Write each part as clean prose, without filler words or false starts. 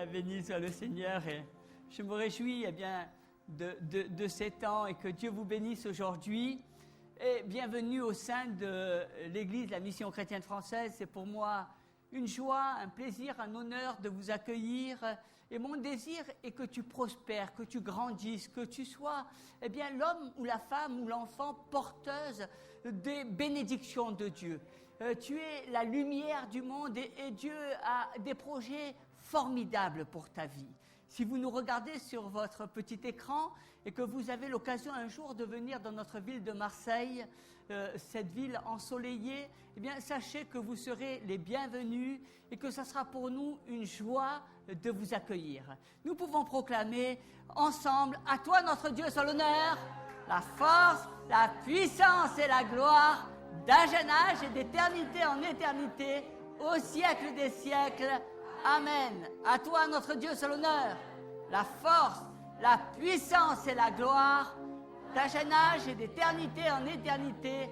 béni soit le Seigneur et je me réjouis de ces temps et que Dieu vous bénisse aujourd'hui. Et bienvenue au sein de l'Église, la Mission chrétienne française. C'est pour moi une joie, un plaisir, un honneur de vous accueillir. Et mon désir est que tu prospères, que tu grandisses, que tu sois l'homme ou la femme ou l'enfant porteuse des bénédictions de Dieu. Tu es la lumière du monde et Dieu a des projets formidables pour ta vie. Si vous nous regardez sur votre petit écran et que vous avez l'occasion un jour de venir dans notre ville de Marseille, cette ville ensoleillée, sachez que vous serez les bienvenus et que ça sera pour nous une joie de vous accueillir. Nous pouvons proclamer ensemble: à toi notre Dieu soit l'honneur, la force, la puissance et la gloire, d'un jeune âge et d'éternité en éternité, au siècle des siècles. Amen. À toi, notre Dieu, soit l'honneur, la force, la puissance et la gloire, d'un jeune âge et d'éternité en éternité,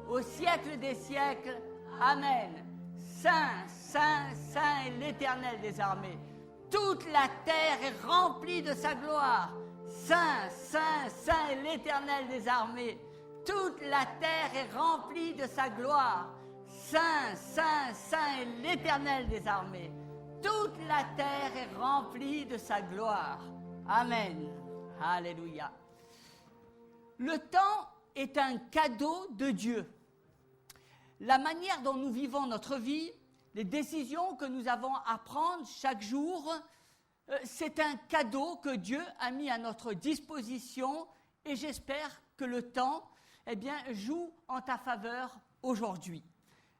au siècle des siècles. Amen. Saint, Saint, Saint est l'Éternel des armées. Toute la terre est remplie de sa gloire. Saint, Saint, Saint est l'Éternel des armées. Toute la terre est remplie de sa gloire. Saint, Saint, Saint est l'Éternel des armées. Toute la terre est remplie de sa gloire. Amen. Alléluia. Le temps est un cadeau de Dieu. La manière dont nous vivons notre vie, les décisions que nous avons à prendre chaque jour, c'est un cadeau que Dieu a mis à notre disposition et j'espère que le temps joue en ta faveur aujourd'hui.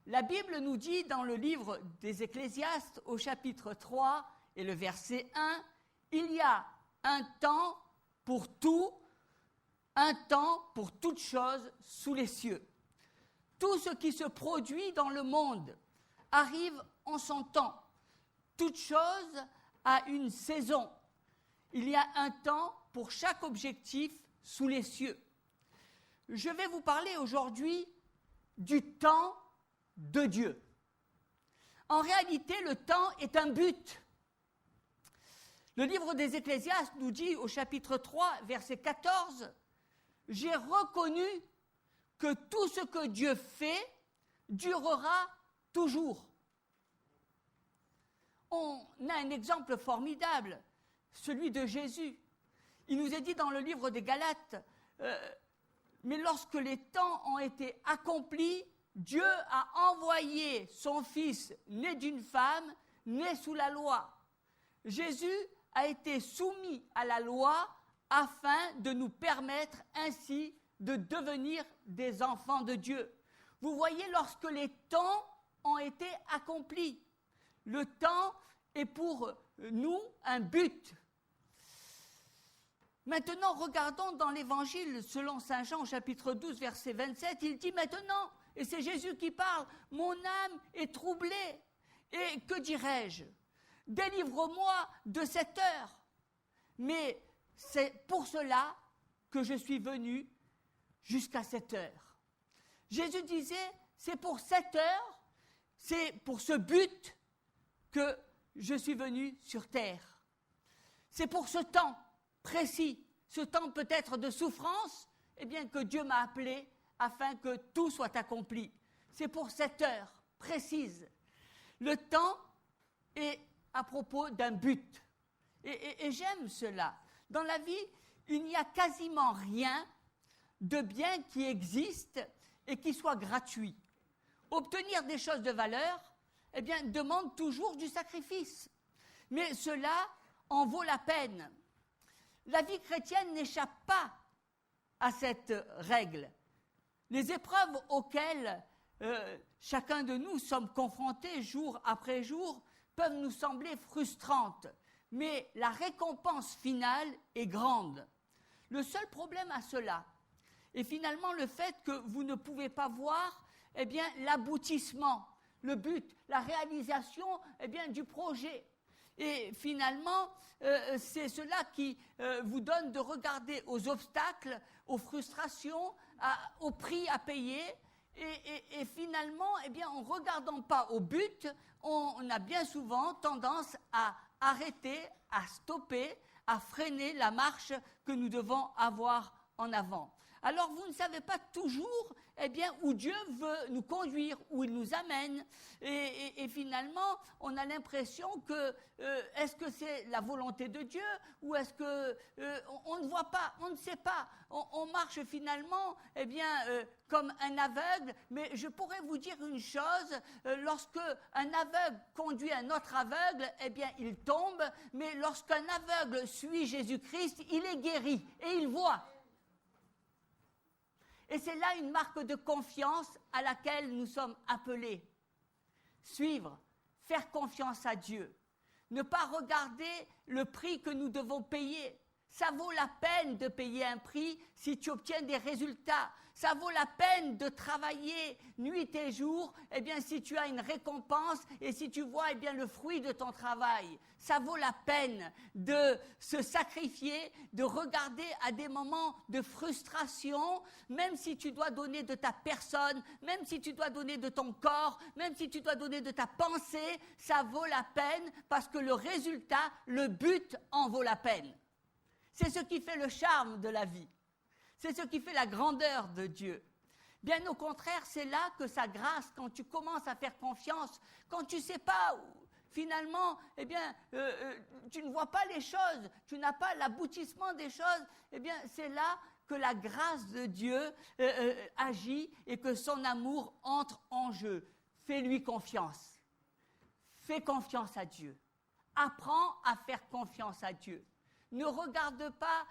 La Bible nous dit dans le livre des Ecclésiastes au chapitre 3 et le verset 1, il y a un temps pour tout, un temps pour toute chose sous les cieux. Tout ce qui se produit dans le monde arrive en son temps. Toute chose a une saison. Il y a un temps pour chaque objectif sous les cieux. Je vais vous parler aujourd'hui du temps de Dieu. En réalité, le temps est un but. Le livre des Ecclésiastes nous dit au chapitre 3, verset 14, « J'ai reconnu que tout ce que Dieu fait durera toujours. » On a un exemple formidable, celui de Jésus. Il nous est dit dans le livre des Galates, mais lorsque les temps ont été accomplis, Dieu a envoyé son Fils né d'une femme, né sous la loi. Jésus a été soumis à la loi afin de nous permettre ainsi de devenir des enfants de Dieu. Vous voyez, lorsque les temps ont été accomplis, le temps est pour nous un but. Maintenant, regardons dans l'Évangile selon saint Jean, chapitre 12, verset 27, il dit maintenant, et c'est Jésus qui parle, « Mon âme est troublée, et que dirais-je? Délivre-moi de cette heure. » Mais c'est pour cela que je suis venu jusqu'à cette heure. Jésus disait, c'est pour cette heure, c'est pour ce but que je suis venu sur terre. C'est pour ce temps précis, ce temps peut-être de souffrance, que Dieu m'a appelé afin que tout soit accompli. C'est pour cette heure précise. Le temps est à propos d'un but. Et j'aime cela. Dans la vie, il n'y a quasiment rien de bien qui existe et qui soit gratuit. Obtenir des choses de valeur, demande toujours du sacrifice. Mais cela en vaut la peine. La vie chrétienne n'échappe pas à cette règle. Les épreuves auxquelles chacun de nous sommes confrontés jour après jour peuvent nous sembler frustrantes, mais la récompense finale est grande. Le seul problème à cela est finalement le fait que vous ne pouvez pas voir l'aboutissement, le but, la réalisation du projet. Et finalement, c'est cela qui vous donne de regarder aux obstacles, aux frustrations, au prix à payer. Et finalement, en ne regardant pas au but, on a bien souvent tendance à arrêter, à stopper, à freiner la marche que nous devons avoir en avant. Alors vous ne savez pas toujours où Dieu veut nous conduire, où il nous amène. Et finalement, on a l'impression que est-ce que c'est la volonté de Dieu ou est-ce que on ne voit pas, on ne sait pas. On marche finalement comme un aveugle. Mais je pourrais vous dire une chose, lorsque un aveugle conduit un autre aveugle, il tombe. Mais lorsqu'un aveugle suit Jésus-Christ, il est guéri et il voit. Et c'est là une marque de confiance à laquelle nous sommes appelés. Suivre, faire confiance à Dieu. Ne pas regarder le prix que nous devons payer. Ça vaut la peine de payer un prix si tu obtiens des résultats. Ça vaut la peine de travailler nuit et jour, si tu as une récompense et si tu vois le fruit de ton travail. Ça vaut la peine de se sacrifier, de regarder à des moments de frustration, même si tu dois donner de ta personne, même si tu dois donner de ton corps, même si tu dois donner de ta pensée, ça vaut la peine parce que le résultat, le but en vaut la peine. C'est ce qui fait le charme de la vie. C'est ce qui fait la grandeur de Dieu. Bien au contraire, c'est là que sa grâce, quand tu commences à faire confiance, quand tu ne sais pas, finalement, tu ne vois pas les choses, tu n'as pas l'aboutissement des choses, c'est là que la grâce de Dieu agit et que son amour entre en jeu. Fais-lui confiance. Fais confiance à Dieu. Apprends à faire confiance à Dieu. Ne regarde pas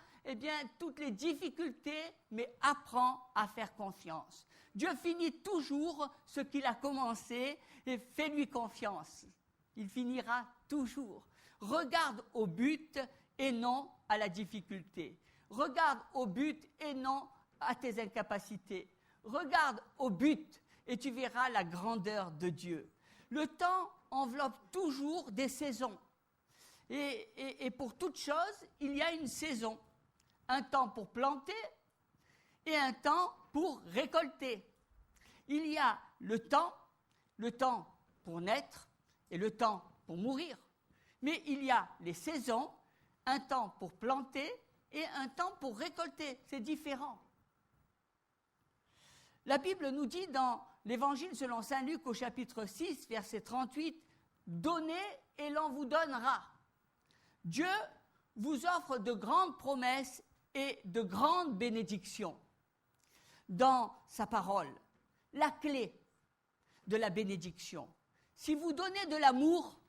toutes les difficultés, mais apprends à faire confiance. Dieu finit toujours ce qu'il a commencé et fais-lui confiance. Il finira toujours. Regarde au but et non à la difficulté. Regarde au but et non à tes incapacités. Regarde au but et tu verras la grandeur de Dieu. Le temps enveloppe toujours des saisons. Et pour toute chose, il y a une saison. Un temps pour planter et un temps pour récolter. Il y a le temps pour naître et le temps pour mourir. Mais il y a les saisons, un temps pour planter et un temps pour récolter. C'est différent. La Bible nous dit dans l'Évangile selon saint Luc au chapitre 6, verset 38, « Donnez et l'on vous donnera ». Dieu vous offre de grandes promesses et de grandes bénédictions dans sa parole. La clé de la bénédiction. Si vous donnez de l'amour,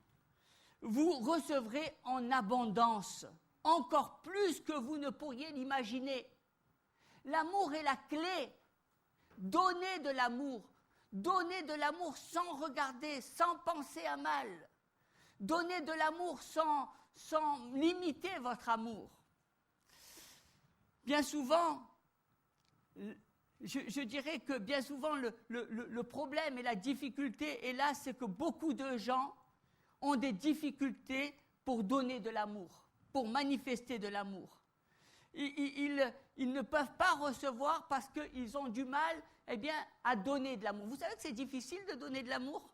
vous recevrez en abondance, encore plus que vous ne pourriez l'imaginer. L'amour est la clé. Donnez de l'amour. Donnez de l'amour sans regarder, sans penser à mal. Donnez de l'amour sans limiter votre amour. Bien souvent, je dirais que bien souvent le problème et la difficulté est là, c'est que beaucoup de gens ont des difficultés pour donner de l'amour, pour manifester de l'amour. Ils ne peuvent pas recevoir parce qu'ils ont du mal à donner de l'amour. Vous savez que c'est difficile de donner de l'amour?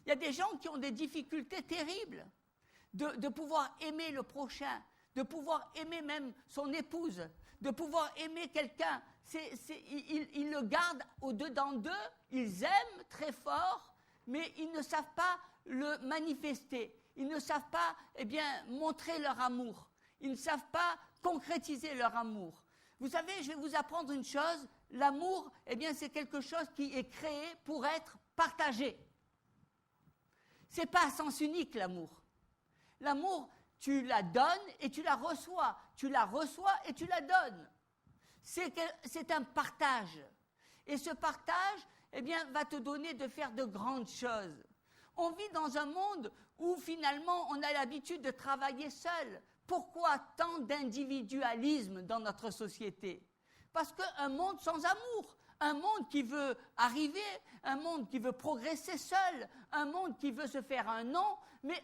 Il y a des gens qui ont des difficultés terribles de pouvoir aimer le prochain, de pouvoir aimer même son épouse, de pouvoir aimer quelqu'un. Ils le gardent au-dedans d'eux, ils aiment très fort, mais ils ne savent pas le manifester. Ils ne savent pas montrer leur amour. Ils ne savent pas concrétiser leur amour. Vous savez, je vais vous apprendre une chose, l'amour, c'est quelque chose qui est créé pour être partagé. Ce n'est pas à sens unique, l'amour. L'amour, tu la donnes et tu la reçois. Tu la reçois et tu la donnes. C'est un partage. Et ce partage, va te donner de faire de grandes choses. On vit dans un monde où finalement on a l'habitude de travailler seul. Pourquoi tant d'individualisme dans notre société? Parce qu'un monde sans amour, un monde qui veut arriver, un monde qui veut progresser seul, un monde qui veut se faire un nom, mais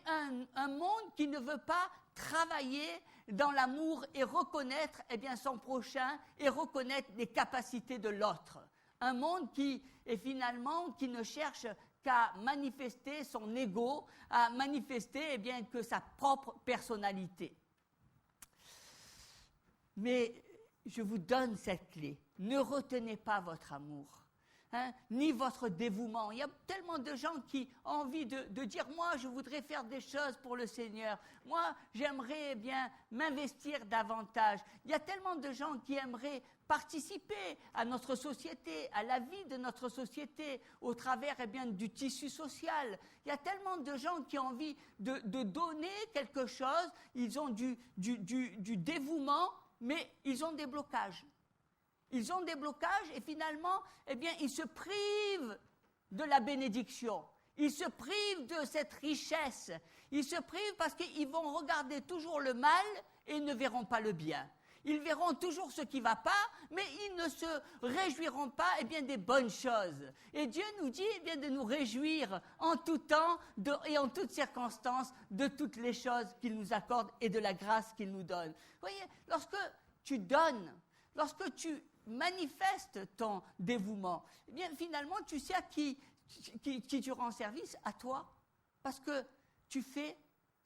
un monde qui ne veut pas travailler dans l'amour et reconnaître son prochain et reconnaître les capacités de l'autre. Un monde qui ne cherche qu'à manifester son ego, à manifester eh bien, que sa propre personnalité. Mais je vous donne cette clé. Ne retenez pas votre amour. Ni votre dévouement. Il y a tellement de gens qui ont envie de dire « Moi, je voudrais faire des choses pour le Seigneur. Moi, j'aimerais bien m'investir davantage. » Il y a tellement de gens qui aimeraient participer à notre société, à la vie de notre société, au travers eh bien, du tissu social. Il y a tellement de gens qui ont envie de donner quelque chose. Ils ont du dévouement, mais ils ont des blocages. Ils ont des blocages et finalement, eh bien, ils se privent de la bénédiction. Ils se privent de cette richesse. Ils se privent parce qu'ils vont regarder toujours le mal et ils ne verront pas le bien. Ils verront toujours ce qui ne va pas, mais ils ne se réjouiront pas eh bien, des bonnes choses. Et Dieu nous dit eh bien, de nous réjouir en tout temps et en toutes circonstances de toutes les choses qu'il nous accorde et de la grâce qu'il nous donne. Vous voyez, lorsque tu donnes, lorsque tu manifestes ton dévouement, eh bien finalement tu sais à qui tu rends service, à toi, parce que tu fais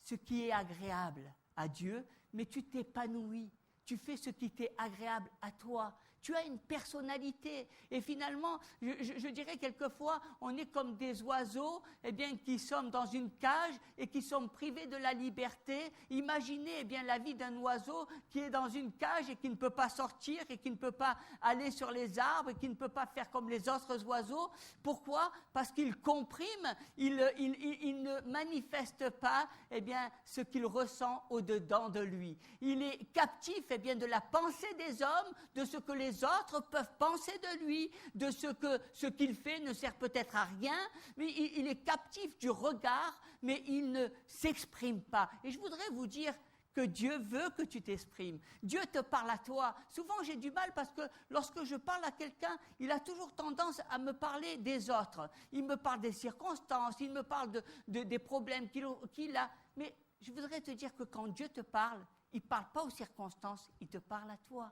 ce qui est agréable à Dieu, mais tu t'épanouis, tu fais ce qui t'est agréable à toi. Tu as une personnalité et finalement, je dirais quelquefois, on est comme des oiseaux eh bien, qui sommes dans une cage et qui sommes privés de la liberté. Imaginez eh bien, la vie d'un oiseau qui est dans une cage et qui ne peut pas sortir et qui ne peut pas aller sur les arbres et qui ne peut pas faire comme les autres oiseaux. Pourquoi ? Parce qu'il comprime, il ne manifeste pas eh bien, ce qu'il ressent au-dedans de lui. Il est captif eh bien, de la pensée des hommes, de ce que les autres peuvent penser de lui, de ce qu'il fait ne sert peut-être à rien, mais il est captif du regard, mais il ne s'exprime pas. Et je voudrais vous dire que Dieu veut que tu t'exprimes. Dieu te parle à toi. Souvent, j'ai du mal parce que lorsque je parle à quelqu'un, il a toujours tendance à me parler des autres. Il me parle des circonstances, il me parle des problèmes qu'il a. Mais je voudrais te dire que quand Dieu te parle, il ne parle pas aux circonstances, il te parle à toi.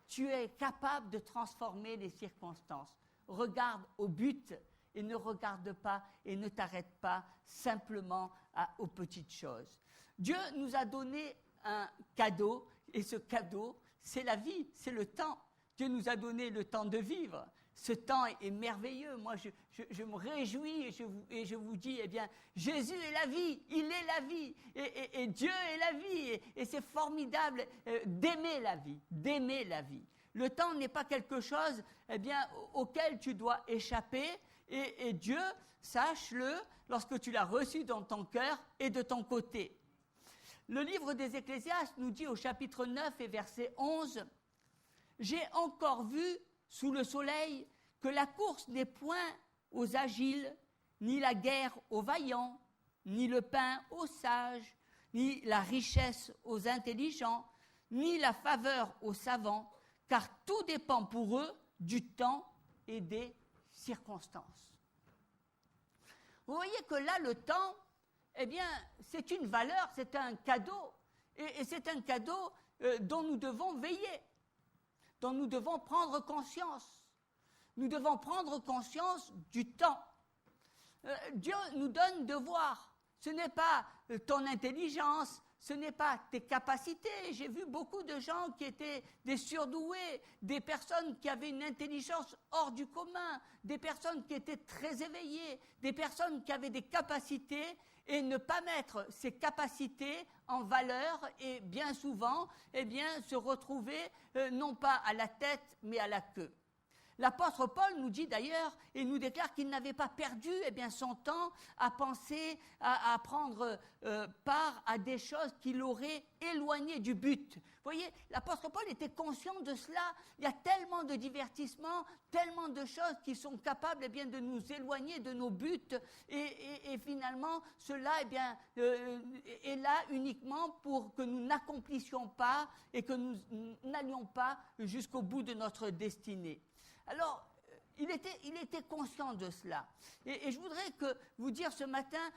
Tu es capable de transformer les circonstances. Regarde au but et ne regarde pas et ne t'arrête pas simplement aux petites choses. Dieu nous a donné un cadeau et ce cadeau, c'est la vie, c'est le temps. Dieu nous a donné le temps de vivre. Ce temps est merveilleux. Moi, je me réjouis et je vous dis, eh bien, Jésus est la vie, il est la vie, et Dieu est la vie, et c'est formidable d'aimer la vie, d'aimer la vie. Le temps n'est pas quelque chose, eh bien, auquel tu dois échapper, et Dieu, sache-le, lorsque tu l'as reçu dans ton cœur et de ton côté. Le livre des Ecclésiastes nous dit au chapitre 9 et verset 11, « J'ai encore vu sous le soleil que la course n'est point aux agiles, ni la guerre aux vaillants, ni le pain aux sages, ni la richesse aux intelligents, ni la faveur aux savants, car tout dépend pour eux du temps et des circonstances. » Vous voyez que là, le temps, eh bien, c'est une valeur, c'est un cadeau, et c'est un cadeau dont nous devons veiller, dont nous devons prendre conscience. Nous devons prendre conscience du temps. Dieu nous donne devoir. Ce n'est pas ton intelligence, ce n'est pas tes capacités. J'ai vu beaucoup de gens qui étaient des surdoués, des personnes qui avaient une intelligence hors du commun, des personnes qui étaient très éveillées, des personnes qui avaient des capacités et ne pas mettre ces capacités en valeur et bien souvent, eh bien, se retrouver non pas à la tête mais à la queue. L'apôtre Paul nous dit d'ailleurs et nous déclare qu'il n'avait pas perdu eh bien, son temps à penser, à prendre part à des choses qui l'auraient éloigné du but. Vous voyez, l'apôtre Paul était conscient de cela. Il y a tellement de divertissements, tellement de choses qui sont capables eh bien, de nous éloigner de nos buts et finalement cela eh bien, est là uniquement pour que nous n'accomplissions pas et que nous n'allions pas jusqu'au bout de notre destinée. Alors, il était conscient de cela. Et je voudrais vous dire ce matin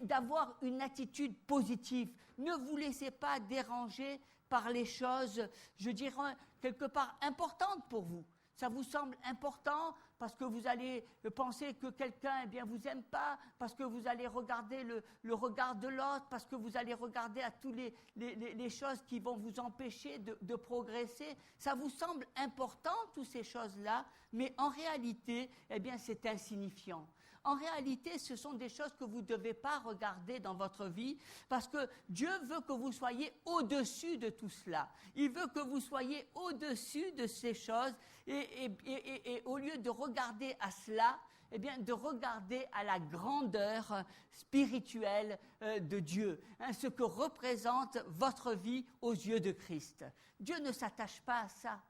d'avoir une attitude positive. Ne vous laissez pas déranger par les choses, je dirais, quelque part importantes pour vous. Ça vous semble important parce que vous allez penser que quelqu'un vous aime pas, parce que vous allez regarder le regard de l'autre, parce que vous allez regarder à toutes les choses qui vont vous empêcher de progresser. Ça vous semble important, toutes ces choses-là, mais en réalité, c'est insignifiant. En réalité, ce sont des choses que vous ne devez pas regarder dans votre vie parce que Dieu veut que vous soyez au-dessus de tout cela. Il veut que vous soyez au-dessus de ces choses et au lieu de regarder à cela, de regarder à la grandeur spirituelle de Dieu, ce que représente votre vie aux yeux de Christ. Dieu ne s'attache pas à ça.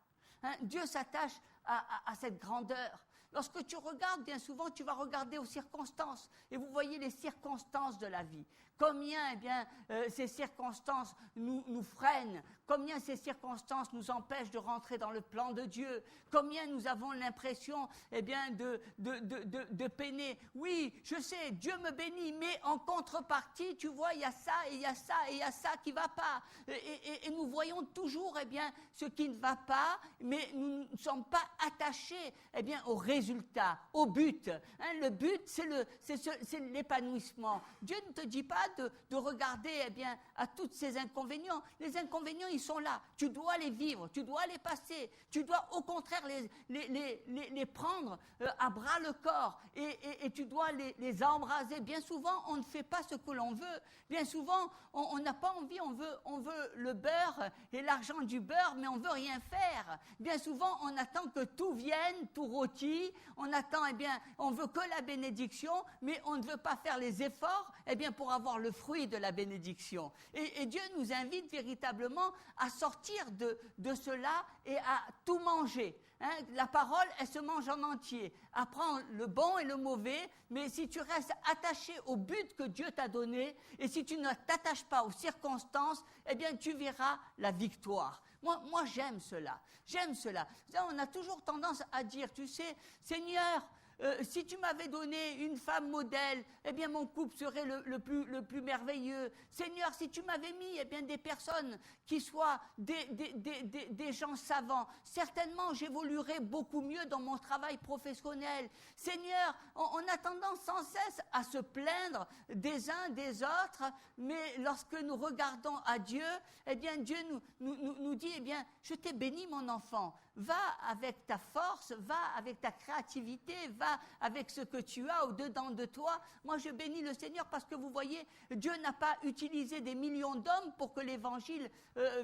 Dieu s'attache à cette grandeur. Lorsque tu regardes, bien souvent, tu vas regarder aux circonstances. Et vous voyez les circonstances de la vie. Combien, ces circonstances nous freinent. Combien ces circonstances nous empêchent de rentrer dans le plan de Dieu. Combien nous avons l'impression, de peiner. Oui, je sais, Dieu me bénit, mais en contrepartie, tu vois, il y a ça, et il y a ça, et il y a ça qui ne va pas. Et nous voyons toujours, ce qui ne va pas, mais nous ne sommes pas attachés, au résultat, au but. Le but, c'est l'épanouissement. Dieu ne te dit pas de regarder, à tous ces inconvénients. Les inconvénients, ils sont là. Tu dois les vivre, tu dois les passer. Tu dois, au contraire, les prendre à bras le corps et tu dois les embraser. Bien souvent, on ne fait pas ce que l'on veut. Bien souvent, on n'a pas envie, on veut le beurre et l'argent du beurre, mais on ne veut rien faire. Bien souvent, on attend que tout vienne, tout rôti. On attend, on veut que la bénédiction, mais on ne veut pas faire les efforts, pour avoir le fruit de la bénédiction. Et Dieu nous invite véritablement à sortir de cela et à tout manger. La parole, elle se mange en entier. Apprends le bon et le mauvais, mais si tu restes attaché au but que Dieu t'a donné, et si tu ne t'attaches pas aux circonstances, tu verras la victoire. Moi, j'aime cela. J'aime cela. On a toujours tendance à dire, tu sais, Seigneur, si tu m'avais donné une femme modèle, mon couple serait le plus merveilleux. Seigneur, si tu m'avais mis des personnes qui soient des gens savants, certainement j'évoluerais beaucoup mieux dans mon travail professionnel. Seigneur, on a tendance sans cesse à se plaindre des uns des autres, mais lorsque nous regardons à Dieu, Dieu nous dit, je t'ai béni mon enfant. Va avec ta force, va avec ta créativité, va avec ce que tu as au-dedans de toi. Moi, je bénis le Seigneur parce que vous voyez, Dieu n'a pas utilisé des millions d'hommes pour que l'évangile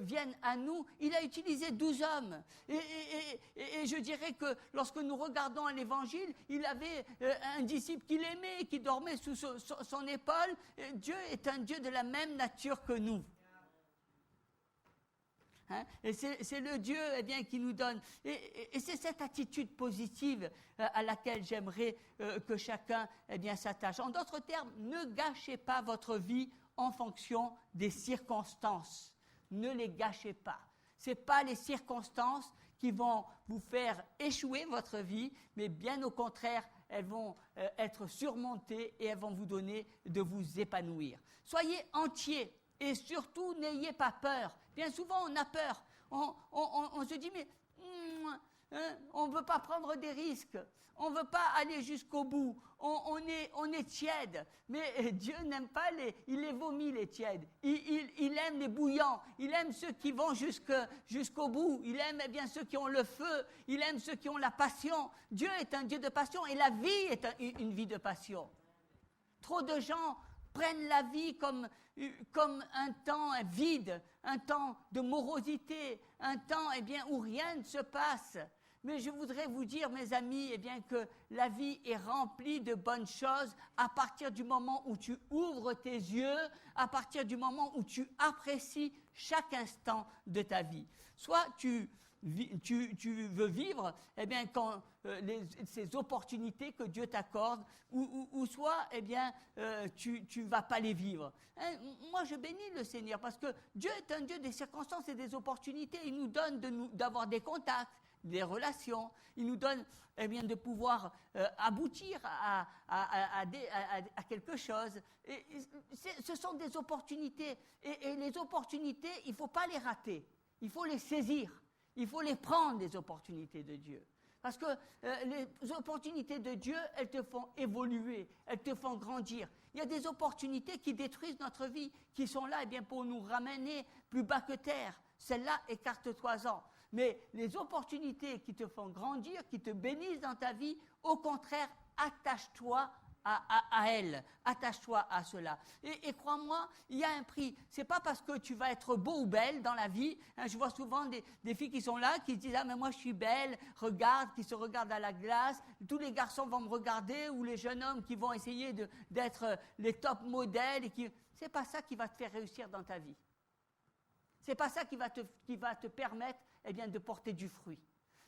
vienne à nous. Il a utilisé 12 hommes. Et je dirais que lorsque nous regardons à l'évangile, il avait un disciple qu'il aimait, qui dormait sous son épaule. Dieu est un Dieu de la même nature que nous. Et c'est le Dieu qui nous donne. Et c'est cette attitude positive à laquelle j'aimerais que chacun s'attache. En d'autres termes, ne gâchez pas votre vie en fonction des circonstances. Ne les gâchez pas. Ce n'est pas les circonstances qui vont vous faire échouer votre vie, mais bien au contraire, elles vont être surmontées et elles vont vous donner de vous épanouir. Soyez entiers. Et surtout, n'ayez pas peur. Bien souvent, on a peur. On se dit, mais on ne veut pas prendre des risques. On ne veut pas aller jusqu'au bout. On est tiède. Mais Dieu n'aime pas il les vomit, les tièdes. Il aime les bouillants. Il aime ceux qui vont jusqu'au bout. Il aime ceux qui ont le feu. Il aime ceux qui ont la passion. Dieu est un Dieu de passion et la vie est une vie de passion. Trop de gens prennent la vie comme un temps vide, un temps de morosité, un temps où rien ne se passe. Mais je voudrais vous dire, mes amis, que la vie est remplie de bonnes choses à partir du moment où tu ouvres tes yeux, à partir du moment où tu apprécies chaque instant de ta vie. Soit tu veux vivre quand ces opportunités que Dieu t'accorde ou soit tu vas pas les vivre. Moi je bénis le Seigneur parce que Dieu est un Dieu des circonstances et des opportunités. Il nous donne d'avoir des contacts, des relations. Il nous donne de pouvoir aboutir à quelque chose. Et ce sont des opportunités et les opportunités, il faut pas les rater. Il faut les saisir. Il faut les prendre, les opportunités de Dieu. Parce que les opportunités de Dieu, elles te font évoluer, elles te font grandir. Il y a des opportunités qui détruisent notre vie, qui sont là pour nous ramener plus bas que terre. Celle-là, écarte-toi-en. Mais les opportunités qui te font grandir, qui te bénissent dans ta vie, au contraire, attache-toi à elle, attache-toi à cela. Et crois-moi, il y a un prix. C'est pas parce que tu vas être beau ou belle dans la vie. Je vois souvent des filles qui sont là, qui se disent « Ah, mais moi je suis belle, regarde », qui se regardent à la glace. Tous les garçons vont me regarder, ou les jeunes hommes qui vont essayer d'être les top modèles. C'est pas ça qui va te faire réussir dans ta vie. C'est pas ça qui va te permettre de porter du fruit.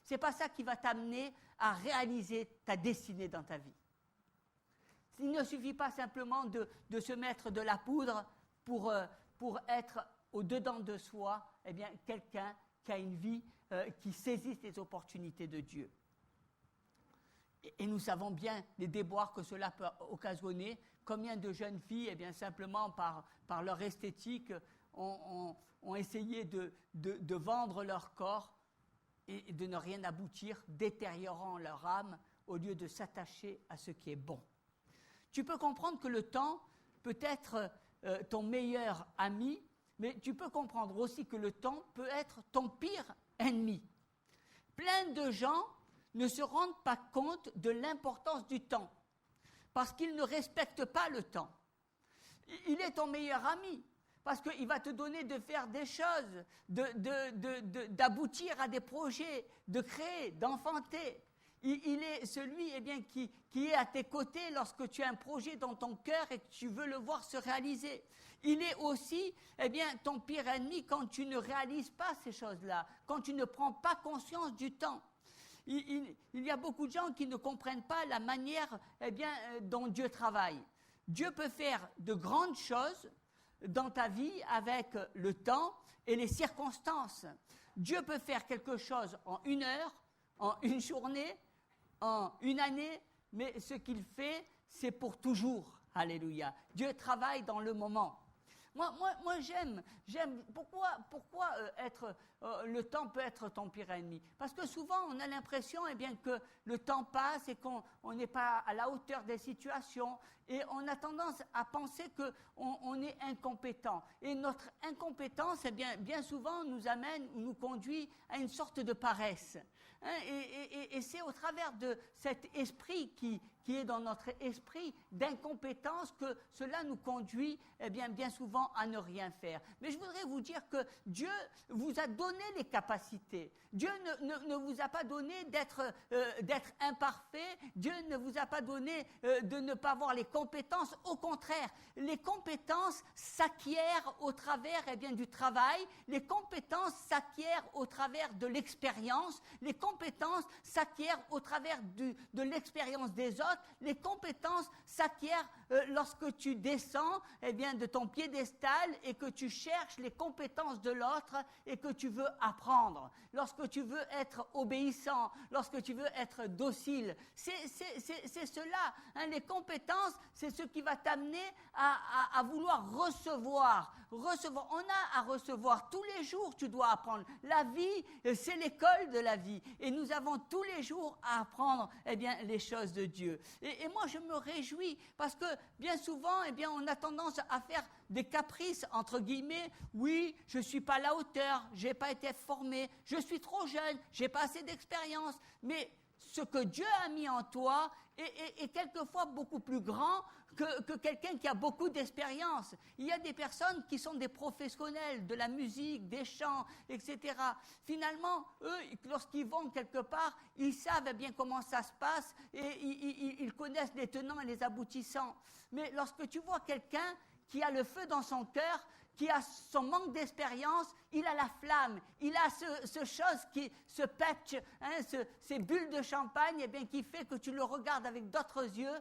C'est pas ça qui va t'amener à réaliser ta destinée dans ta vie. Il ne suffit pas simplement de se mettre de la poudre pour être au-dedans de soi, quelqu'un qui a une vie qui saisit les opportunités de Dieu. Et nous savons bien les déboires que cela peut occasionner. Combien de jeunes filles, simplement par leur esthétique, ont essayé de vendre leur corps et de ne rien aboutir, détériorant leur âme au lieu de s'attacher à ce qui est bon. Tu peux comprendre que le temps peut être ton meilleur ami, mais tu peux comprendre aussi que le temps peut être ton pire ennemi. Plein de gens ne se rendent pas compte de l'importance du temps, parce qu'ils ne respectent pas le temps. Il est ton meilleur ami, parce qu'il va te donner de faire des choses, d'aboutir à des projets, de créer, d'enfanter. Il est celui qui est à tes côtés lorsque tu as un projet dans ton cœur et que tu veux le voir se réaliser. Il est aussi ton pire ennemi quand tu ne réalises pas ces choses-là, quand tu ne prends pas conscience du temps. Il y a beaucoup de gens qui ne comprennent pas la manière dont Dieu travaille. Dieu peut faire de grandes choses dans ta vie avec le temps et les circonstances. Dieu peut faire quelque chose en 1 heure, en 1 journée, en 1 année, mais ce qu'il fait, c'est pour toujours. Alléluia. Dieu travaille dans le moment. Moi j'aime. Pourquoi le temps peut être ton pire ennemi? Parce que souvent, on a l'impression que le temps passe et qu'on n'est pas à la hauteur des situations. Et on a tendance à penser qu'on est incompétent. Et notre incompétence, bien souvent, nous amène ou nous conduit à une sorte de paresse. Et c'est au travers de cet esprit qui est dans notre esprit d'incompétence que cela nous conduit bien souvent à ne rien faire. Mais je voudrais vous dire que Dieu vous a donné les capacités. Dieu ne vous a pas donné d'être imparfait. Dieu ne vous a pas donné de ne pas avoir les compétences. Au contraire, les compétences s'acquièrent au travers du travail. Les compétences s'acquièrent au travers de l'expérience. Les compétences s'acquièrent au travers de l'expérience des autres. Les compétences s'acquièrent lorsque tu descends de ton piédestal et que tu cherches les compétences de l'autre et que tu veux apprendre. Lorsque tu veux être obéissant, lorsque tu veux être docile. C'est cela. Les compétences, c'est ce qui va t'amener à vouloir recevoir. On a à recevoir. Tous les jours, tu dois apprendre. La vie, c'est l'école de la vie. Et nous avons tous les jours à apprendre les choses de Dieu. Et moi, je me réjouis parce que bien souvent, on a tendance à faire des caprices, entre guillemets. Oui, je ne suis pas à la hauteur, je n'ai pas été formé, je suis trop jeune, je n'ai pas assez d'expérience. Mais ce que Dieu a mis en toi est quelquefois beaucoup plus grand que quelqu'un qui a beaucoup d'expérience. Il y a des personnes qui sont des professionnels de la musique, des chants, etc. Finalement, eux, lorsqu'ils vont quelque part, ils savent bien comment ça se passe et ils connaissent les tenants et les aboutissants. Mais lorsque tu vois quelqu'un qui a le feu dans son cœur, qui a son manque d'expérience, il a la flamme, il a ce patch, ces bulles de champagne, qui fait que tu le regardes avec d'autres yeux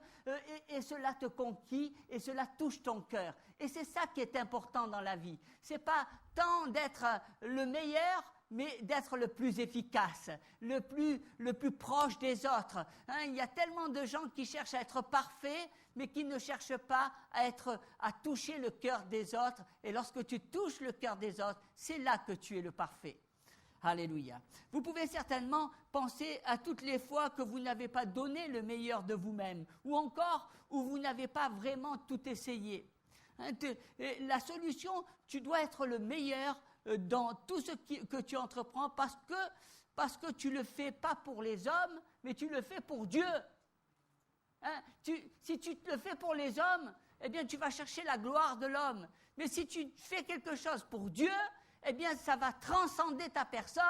et cela te conquit et cela touche ton cœur. Et c'est ça qui est important dans la vie. C'est pas tant d'être le meilleur, mais d'être le plus efficace, le plus proche des autres. Il y a tellement de gens qui cherchent à être parfaits, mais qui ne cherchent pas à toucher le cœur des autres. Et lorsque tu touches le cœur des autres, c'est là que tu es le parfait. Alléluia. Vous pouvez certainement penser à toutes les fois que vous n'avez pas donné le meilleur de vous-même, ou encore où vous n'avez pas vraiment tout essayé. La solution, tu dois être le meilleur dans tout ce que tu entreprends parce que tu ne le fais pas pour les hommes, mais tu le fais pour Dieu. Si tu te le fais pour les hommes, eh bien tu vas chercher la gloire de l'homme. Mais si tu fais quelque chose pour Dieu, eh bien ça va transcender ta personne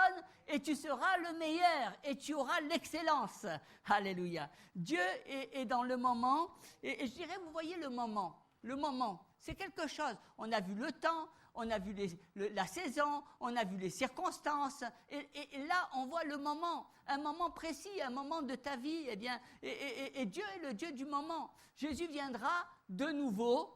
et tu seras le meilleur et tu auras l'excellence. Alléluia. Dieu est dans le moment et je dirais, vous voyez le moment, c'est quelque chose. On a vu le temps, on a vu la saison, on a vu les circonstances, et là on voit le moment, un moment précis, un moment de ta vie, eh bien, et Dieu est le Dieu du moment. Jésus viendra de nouveau,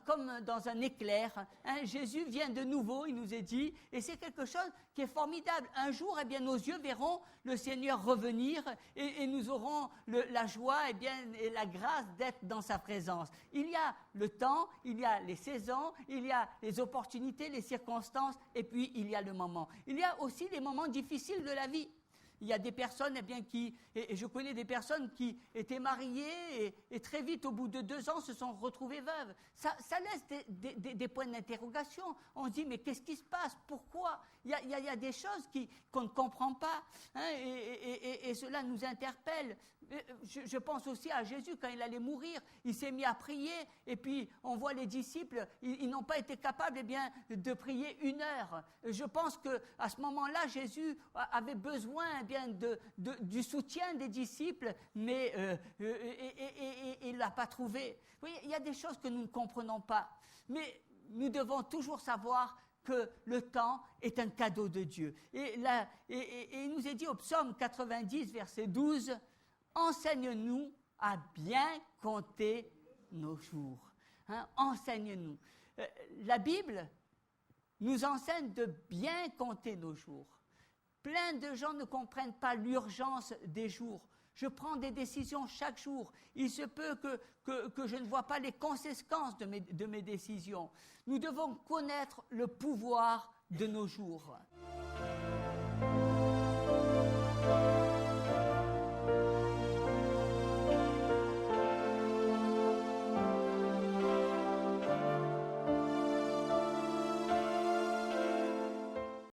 comme dans un éclair. Jésus vient de nouveau, il nous est dit, et c'est quelque chose qui est formidable. Un jour, eh bien, nos yeux verront le Seigneur revenir et nous aurons la joie et la grâce d'être dans sa présence. Il y a le temps, il y a les saisons, il y a les opportunités, les circonstances, et puis il y a le moment. Il y a aussi les moments difficiles de la vie. Il y a des personnes, eh bien, et je connais des personnes qui étaient mariées et très vite, au bout de 2 ans, se sont retrouvées veuves. Ça laisse des points d'interrogation. On se dit, mais qu'est-ce qui se passe? Pourquoi? Il y a des choses qu'on ne comprend pas, et cela nous interpelle. Je pense aussi à Jésus, quand il allait mourir, il s'est mis à prier, et puis on voit les disciples, ils n'ont pas été capables, eh bien, de prier 1 heure. Je pense qu'à ce moment-là, Jésus avait besoin, eh bien, du soutien des disciples, mais il ne l'a pas trouvé. Vous voyez, il y a des choses que nous ne comprenons pas, mais nous devons toujours savoir que le temps est un cadeau de Dieu. Et il nous est dit au psaume 90, verset 12, « Enseigne-nous à bien compter nos jours. » Enseigne-nous. La Bible nous enseigne de bien compter nos jours. Plein de gens ne comprennent pas l'urgence des jours. Je prends des décisions chaque jour. Il se peut que je ne vois pas les conséquences de mes décisions. Nous devons connaître le pouvoir de nos jours.